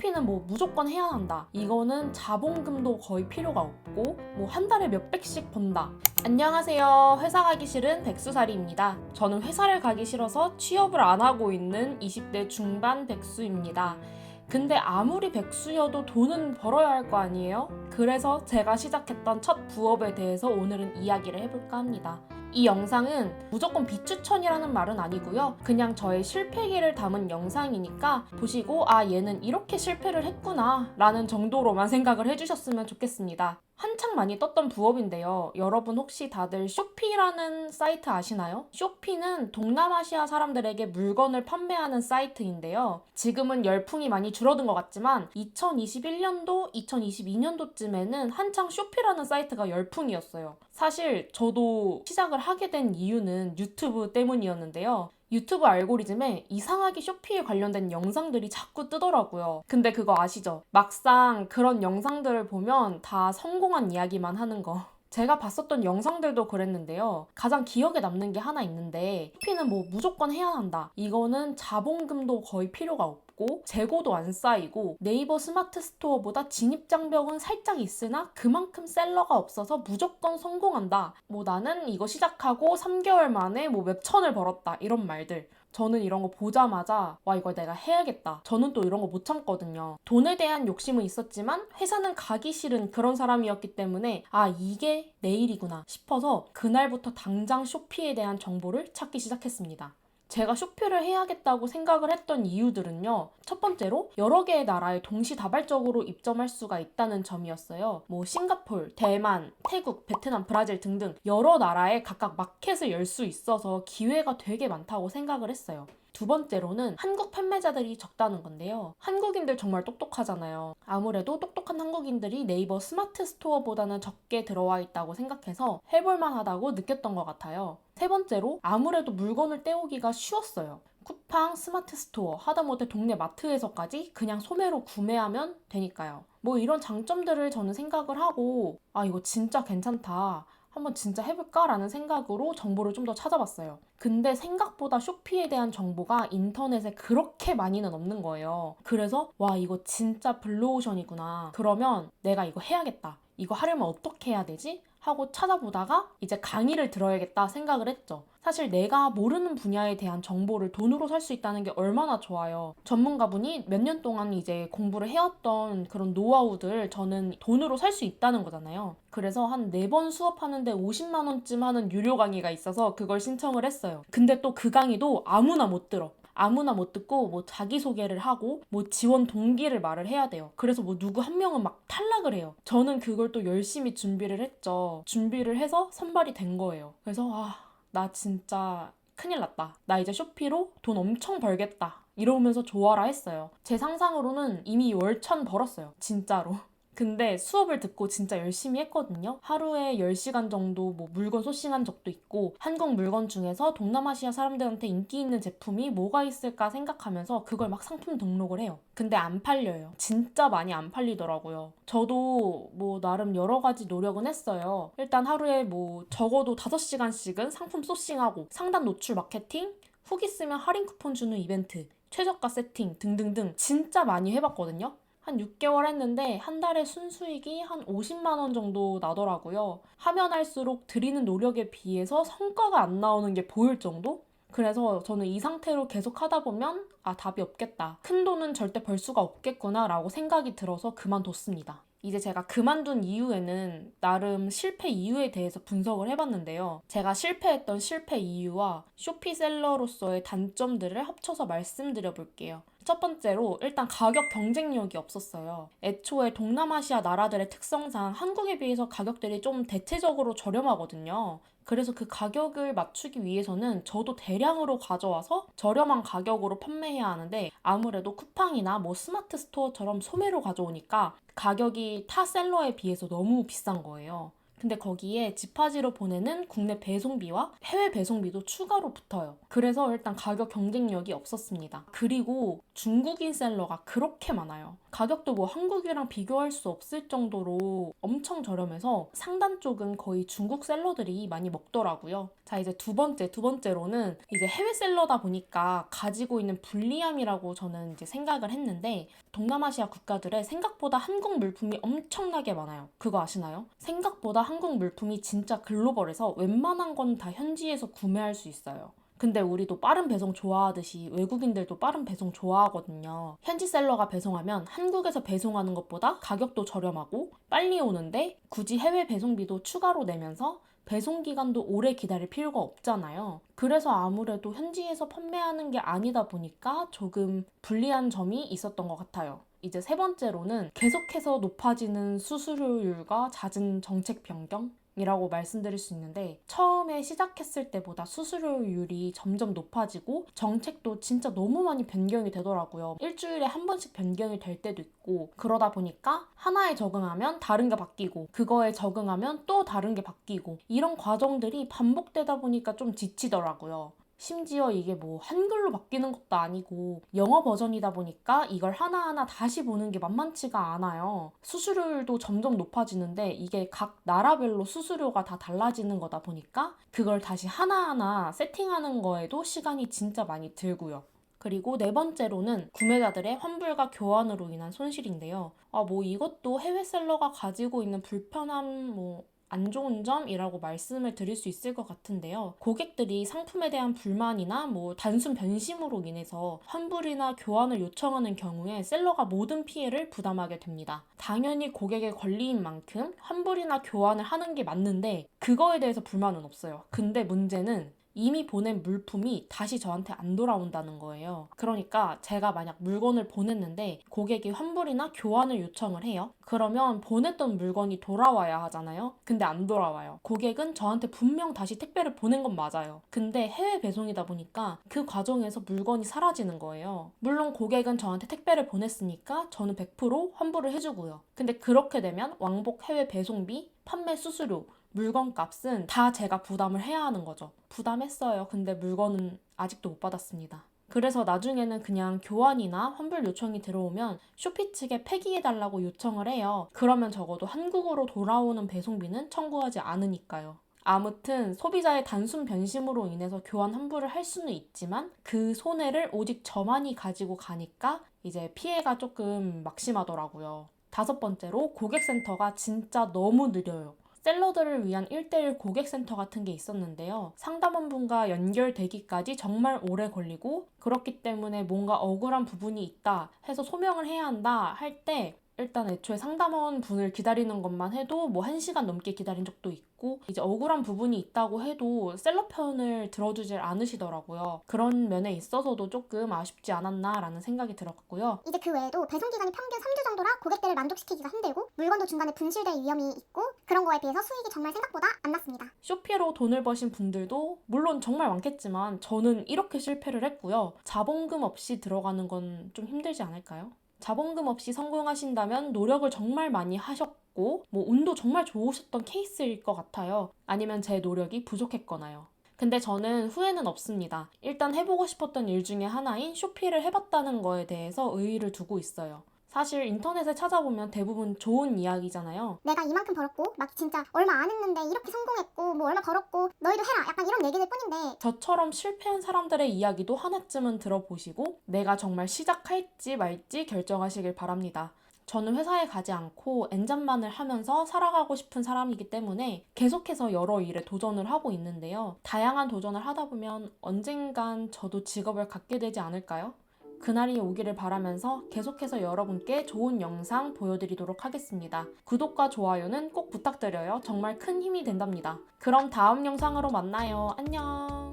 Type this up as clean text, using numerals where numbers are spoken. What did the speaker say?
쇼피는 뭐 무조건 해야 한다. 이거는 자본금도 거의 필요가 없고 뭐 한 달에 몇백씩 번다. 안녕하세요. 회사 가기 싫은 백수살이입니다. 저는 회사를 가기 싫어서 취업을 안 하고 있는 20대 중반 백수입니다. 근데 아무리 백수여도 돈은 벌어야 할 거 아니에요? 그래서 제가 시작했던 첫 부업에 대해서 오늘은 이야기를 해볼까 합니다. 이 영상은 무조건 비추천이라는 말은 아니고요. 그냥 저의 실패기를 담은 영상이니까 보시고 얘는 이렇게 실패를 했구나 라는 정도로만 생각을 해주셨으면 좋겠습니다. 한창 많이 떴던 부업인데요. 여러분 혹시 다들 쇼피라는 사이트 아시나요? 쇼피는 동남아시아 사람들에게 물건을 판매하는 사이트인데요. 지금은 열풍이 많이 줄어든 것 같지만 2021년도, 2022년도쯤에는 한창 쇼피라는 사이트가 열풍이었어요. 사실 저도 시작을 하게 된 이유는 유튜브 때문이었는데요. 유튜브 알고리즘에 이상하게 쇼피에 관련된 영상들이 자꾸 뜨더라고요. 근데 그거 아시죠? 막상 그런 영상들을 보면 다 성공한 이야기만 하는 거. 제가 봤었던 영상들도 그랬는데요. 가장 기억에 남는 게 하나 있는데 쇼피는 뭐 무조건 해야 한다. 이거는 자본금도 거의 필요가 없고 재고도 안 쌓이고 네이버 스마트 스토어보다 진입장벽은 살짝 있으나 그만큼 셀러가 없어서 무조건 성공한다. 뭐 나는 이거 시작하고 3개월 만에 뭐 몇천을 벌었다. 이런 말들. 저는 이런 거 보자마자 이거 내가 해야겠다. 저는 또 이런 거 못 참거든요. 돈에 대한 욕심은 있었지만 회사는 가기 싫은 그런 사람이었기 때문에 이게 내 일이구나 싶어서 그날부터 당장 쇼피에 대한 정보를 찾기 시작했습니다. 제가 쇼피를 해야겠다고 생각을 했던 이유들은요. 첫 번째로 여러 개의 나라에 동시다발적으로 입점할 수가 있다는 점이었어요. 뭐 싱가폴, 대만, 태국, 베트남, 브라질 등등 여러 나라에 각각 마켓을 열 수 있어서 기회가 되게 많다고 생각을 했어요. 두 번째로는 한국 판매자들이 적다는 건데요. 한국인들 정말 똑똑하잖아요. 아무래도 똑똑한 한국인들이 네이버 스마트 스토어보다는 적게 들어와 있다고 생각해서 해볼만 하다고 느꼈던 것 같아요. 세 번째로 아무래도 물건을 떼오기가 쉬웠어요. 쿠팡, 스마트 스토어, 하다못해 동네 마트에서까지 그냥 소매로 구매하면 되니까요. 뭐 이런 장점들을 저는 생각을 하고 이거 진짜 괜찮다. 한번 진짜 해볼까? 라는 생각으로 정보를 좀 더 찾아봤어요. 근데 생각보다 쇼피에 대한 정보가 인터넷에 그렇게 많이는 없는 거예요. 그래서 이거 진짜 블루오션이구나. 그러면 내가 이거 해야겠다. 이거 하려면 어떻게 해야 되지? 하고 찾아보다가 이제 강의를 들어야겠다 생각을 했죠. 사실 내가 모르는 분야에 대한 정보를 돈으로 살 수 있다는 게 얼마나 좋아요. 전문가분이 몇 년 동안 이제 공부를 해왔던 그런 노하우들 저는 돈으로 살 수 있다는 거잖아요. 그래서 한 4번 수업하는데 50만 원쯤 하는 유료 강의가 있어서 그걸 신청을 했어요. 근데 또 그 강의도 아무나 못 들어. 아무나 못 듣고 뭐 자기소개를 하고 뭐 지원 동기를 말을 해야 돼요. 그래서 뭐 누구 한 명은 막 탈락을 해요. 저는 그걸 또 열심히 준비를 했죠. 준비를 해서 선발이 된 거예요. 그래서 나 진짜 큰일 났다. 나 이제 쇼피로 돈 엄청 벌겠다. 이러면서 좋아라 했어요. 제 상상으로는 이미 월천 벌었어요. 진짜로. 근데 수업을 듣고 진짜 열심히 했거든요. 하루에 10시간 정도 뭐 물건 소싱한 적도 있고 한국 물건 중에서 동남아시아 사람들한테 인기 있는 제품이 뭐가 있을까 생각하면서 그걸 막 상품 등록을 해요. 근데 안 팔려요. 진짜 많이 안 팔리더라고요. 저도 뭐 나름 여러 가지 노력은 했어요. 일단 하루에 뭐 적어도 5시간씩은 상품 소싱하고 상단 노출 마케팅, 후기 쓰면 할인 쿠폰 주는 이벤트, 최저가 세팅 등등등 진짜 많이 해봤거든요. 한 6개월 했는데 한 달에 순수익이 한 50만 원 정도 나더라고요. 하면 할수록 들이는 노력에 비해서 성과가 안 나오는 게 보일 정도? 그래서 저는 이 상태로 계속 하다 보면 답이 없겠다. 큰 돈은 절대 벌 수가 없겠구나 라고 생각이 들어서 그만뒀습니다. 이제 제가 그만둔 이유에는 나름 실패 이유에 대해서 분석을 해봤는데요. 제가 실패했던 실패 이유와 쇼피셀러로서의 단점들을 합쳐서 말씀드려 볼게요. 첫 번째로 일단 가격 경쟁력이 없었어요. 애초에 동남아시아 나라들의 특성상 한국에 비해서 가격들이 좀 대체적으로 저렴하거든요. 그래서 그 가격을 맞추기 위해서는 저도 대량으로 가져와서 저렴한 가격으로 판매해야 하는데 아무래도 쿠팡이나 뭐 스마트 스토어처럼 소매로 가져오니까 가격이 타 셀러에 비해서 너무 비싼 거예요. 근데 거기에 지파지로 보내는 국내 배송비와 해외 배송비도 추가로 붙어요. 그래서 일단 가격 경쟁력이 없었습니다. 그리고 중국인 셀러가 그렇게 많아요. 가격도 뭐 한국이랑 비교할 수 없을 정도로 엄청 저렴해서 상단 쪽은 거의 중국 셀러들이 많이 먹더라고요. 자, 이제 두 번째로는 이제 해외 셀러다 보니까 가지고 있는 불리함이라고 저는 이제 생각을 했는데, 동남아시아 국가들에 생각보다 한국 물품이 엄청나게 많아요. 그거 아시나요? 생각보다 한국 물품이 진짜 글로벌해서 웬만한 건 다 현지에서 구매할 수 있어요. 근데 우리도 빠른 배송 좋아하듯이 외국인들도 빠른 배송 좋아하거든요. 현지 셀러가 배송하면 한국에서 배송하는 것보다 가격도 저렴하고 빨리 오는데 굳이 해외 배송비도 추가로 내면서 배송 기간도 오래 기다릴 필요가 없잖아요. 그래서 아무래도 현지에서 판매하는 게 아니다 보니까 조금 불리한 점이 있었던 것 같아요. 이제 세 번째로는 계속해서 높아지는 수수료율과 잦은 정책 변경? 이라고 말씀드릴 수 있는데, 처음에 시작했을 때보다 수수료율이 점점 높아지고 정책도 진짜 너무 많이 변경이 되더라고요. 일주일에 한 번씩 변경이 될 때도 있고, 그러다 보니까 하나에 적응하면 다른 게 바뀌고 그거에 적응하면 또 다른 게 바뀌고, 이런 과정들이 반복되다 보니까 좀 지치더라고요. 심지어 이게 뭐 한글로 바뀌는 것도 아니고 영어 버전이다 보니까 이걸 하나하나 다시 보는 게 만만치가 않아요. 수수료율도 점점 높아지는데 이게 각 나라별로 수수료가 다 달라지는 거다 보니까 그걸 다시 하나하나 세팅하는 거에도 시간이 진짜 많이 들고요. 그리고 네 번째로는 구매자들의 환불과 교환으로 인한 손실인데요. 이것도 해외 셀러가 가지고 있는 불편함, 안 좋은 점이라고 말씀을 드릴 수 있을 것 같은데요. 고객들이 상품에 대한 불만이나 단순 변심으로 인해서 환불이나 교환을 요청하는 경우에 셀러가 모든 피해를 부담하게 됩니다. 당연히 고객의 권리인 만큼 환불이나 교환을 하는 게 맞는데 그거에 대해서 불만은 없어요. 근데 문제는 이미 보낸 물품이 다시 저한테 안 돌아온다는 거예요. 그러니까 제가 만약 물건을 보냈는데 고객이 환불이나 교환을 요청을 해요. 그러면 보냈던 물건이 돌아와야 하잖아요. 근데 안 돌아와요. 고객은 저한테 분명 다시 택배를 보낸 건 맞아요. 근데 해외 배송이다 보니까 그 과정에서 물건이 사라지는 거예요. 물론 고객은 저한테 택배를 보냈으니까 저는 100% 환불을 해주고요. 근데 그렇게 되면 왕복 해외 배송비, 판매 수수료, 물건 값은 다 제가 부담을 해야 하는 거죠. 부담했어요. 근데 물건은 아직도 못 받았습니다. 그래서 나중에는 그냥 교환이나 환불 요청이 들어오면 쇼피 측에 폐기해달라고 요청을 해요. 그러면 적어도 한국으로 돌아오는 배송비는 청구하지 않으니까요. 아무튼 소비자의 단순 변심으로 인해서 교환 환불을 할 수는 있지만 그 손해를 오직 저만이 가지고 가니까 이제 피해가 조금 막심하더라고요. 다섯 번째로 고객센터가 진짜 너무 느려요. 셀러들을 위한 1:1 고객센터 같은 게 있었는데요. 상담원분과 연결되기까지 정말 오래 걸리고, 그렇기 때문에 뭔가 억울한 부분이 있다 해서 소명을 해야 한다 할 때 일단 애초에 상담원 분을 기다리는 것만 해도 1시간 넘게 기다린 적도 있고, 이제 억울한 부분이 있다고 해도 셀러 편을 들어주질 않으시더라고요. 그런 면에 있어서도 조금 아쉽지 않았나라는 생각이 들었고요. 이제 그 외에도 배송기간이 평균 3주 정도라 고객들을 만족시키기가 힘들고 물건도 중간에 분실될 위험이 있고, 그런 거에 비해서 수익이 정말 생각보다 안 났습니다. 쇼피로 돈을 버신 분들도 물론 정말 많겠지만 저는 이렇게 실패를 했고요. 자본금 없이 들어가는 건 좀 힘들지 않을까요? 자본금 없이 성공하신다면 노력을 정말 많이 하셨고 운도 정말 좋으셨던 케이스일 것 같아요. 아니면 제 노력이 부족했거나요. 근데 저는 후회는 없습니다. 일단 해보고 싶었던 일 중에 하나인 쇼피를 해봤다는 거에 대해서 의의를 두고 있어요. 사실 인터넷에 찾아보면 대부분 좋은 이야기잖아요. 내가 이만큼 벌었고 막 진짜 얼마 안 했는데 이렇게 성공했고 얼마 벌었고 너희도 해라, 약간 이런 얘기들 뿐인데, 저처럼 실패한 사람들의 이야기도 하나쯤은 들어보시고 내가 정말 시작할지 말지 결정하시길 바랍니다. 저는 회사에 가지 않고 엔잡만을 하면서 살아가고 싶은 사람이기 때문에 계속해서 여러 일에 도전을 하고 있는데요. 다양한 도전을 하다 보면 언젠간 저도 직업을 갖게 되지 않을까요? 그날이 오기를 바라면서 계속해서 여러분께 좋은 영상 보여드리도록 하겠습니다. 구독과 좋아요는 꼭 부탁드려요. 정말 큰 힘이 된답니다. 그럼 다음 영상으로 만나요. 안녕.